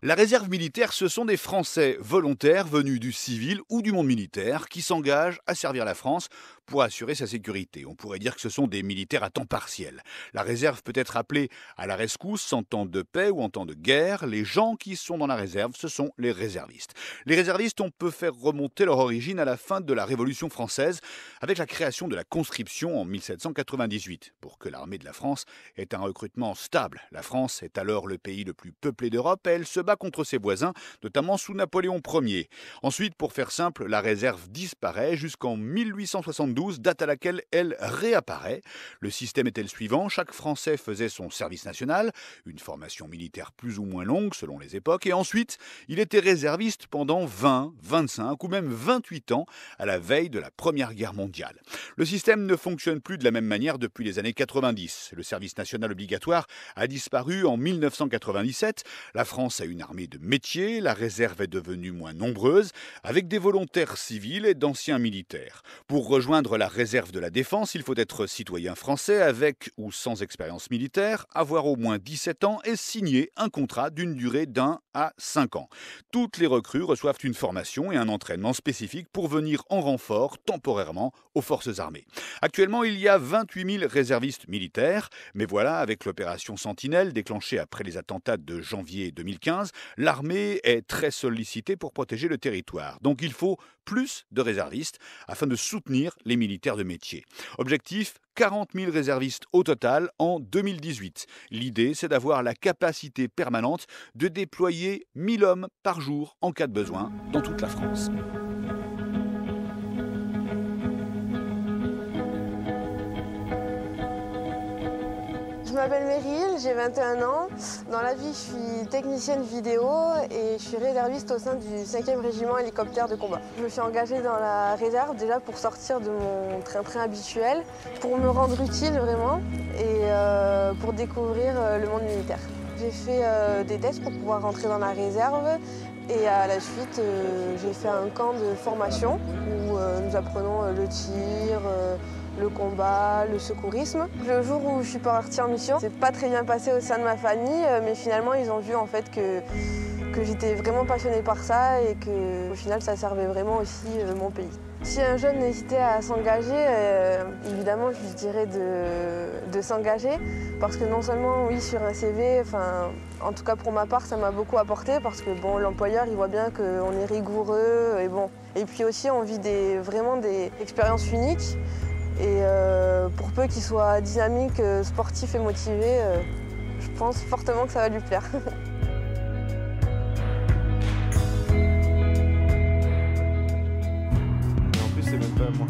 La réserve militaire, ce sont des Français volontaires venus du civil ou du monde militaire qui s'engagent à servir la France pour assurer sa sécurité. On pourrait dire que ce sont des militaires à temps partiel. La réserve peut être appelée à la rescousse en temps de paix ou en temps de guerre. Les gens qui sont dans la réserve, ce sont les réservistes. Les réservistes, on peut faire remonter leur origine à la fin de la Révolution française avec la création de la conscription en 1798 pour que l'armée de la France ait un recrutement stable. La France est alors le pays le plus peuplé d'Europe et elle se bat contre ses voisins, notamment sous Napoléon Ier. Ensuite, pour faire simple, la réserve disparaît jusqu'en 1872, date à laquelle elle réapparaît. Le système était le suivant, chaque Français faisait son service national, une formation militaire plus ou moins longue selon les époques, et ensuite, il était réserviste pendant 20, 25 ou même 28 ans à la veille de la Première Guerre mondiale. Le système ne fonctionne plus de la même manière depuis les années 90. Le service national obligatoire a disparu en 1997. La France a une armée de métier, la réserve est devenue moins nombreuse, avec des volontaires civils et d'anciens militaires. Pour rejoindre la réserve de la défense, il faut être citoyen français avec ou sans expérience militaire, avoir au moins 17 ans et signer un contrat d'une durée d'1 à 5 ans. Toutes les recrues reçoivent une formation et un entraînement spécifique pour venir en renfort temporairement aux forces armées. Actuellement, il y a 28 000 réservistes militaires, mais voilà, avec l'opération Sentinelle déclenchée après les attentats de janvier 2015, l'armée est très sollicitée pour protéger le territoire. Donc il faut plus de réservistes afin de soutenir les militaires de métier. Objectif, 40 000 réservistes au total en 2018. L'idée, c'est d'avoir la capacité permanente de déployer 1000 hommes par jour en cas de besoin dans toute la France. Je m'appelle Meryl, j'ai 21 ans. Dans la vie, je suis technicienne vidéo et je suis réserviste au sein du 5e régiment hélicoptère de combat. Je me suis engagée dans la réserve déjà pour sortir de mon train-train habituel, pour me rendre utile vraiment et pour découvrir le monde militaire. J'ai fait des tests pour pouvoir rentrer dans la réserve et à la suite, j'ai fait un camp de formation où nous apprenons le tir, le combat, le secourisme. Le jour où je suis partie en mission, c'est pas très bien passé au sein de ma famille, mais finalement ils ont vu en fait que j'étais vraiment passionnée par ça et qu'au final ça servait vraiment aussi mon pays. Si un jeune hésitait à s'engager, évidemment je lui dirais de s'engager parce que non seulement oui sur un CV, en tout cas pour ma part ça m'a beaucoup apporté parce que bon l'employeur il voit bien qu'on est rigoureux et puis aussi on vit vraiment des expériences uniques. Et pour peu qu'il soit dynamique, sportif et motivé, je pense fortement que ça va lui plaire. En plus, c'est même pas moi.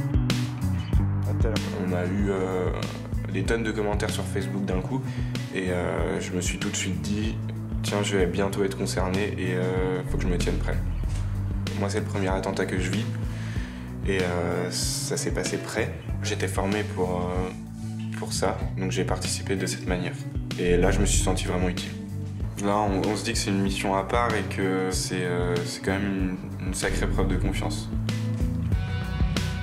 On a eu des tonnes de commentaires sur Facebook d'un coup et je me suis tout de suite dit tiens, je vais bientôt être concerné et faut que je me tienne prêt. Moi, c'est le premier attentat que je vis et ça s'est passé prêt. J'étais formé pour ça, donc j'ai participé de cette manière. Et là, je me suis senti vraiment utile. Là, on se dit que c'est une mission à part et que c'est quand même une sacrée preuve de confiance.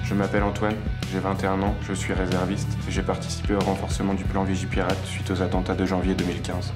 Je m'appelle Antoine, j'ai 21 ans, je suis réserviste et j'ai participé au renforcement du plan Vigipirate suite aux attentats de janvier 2015.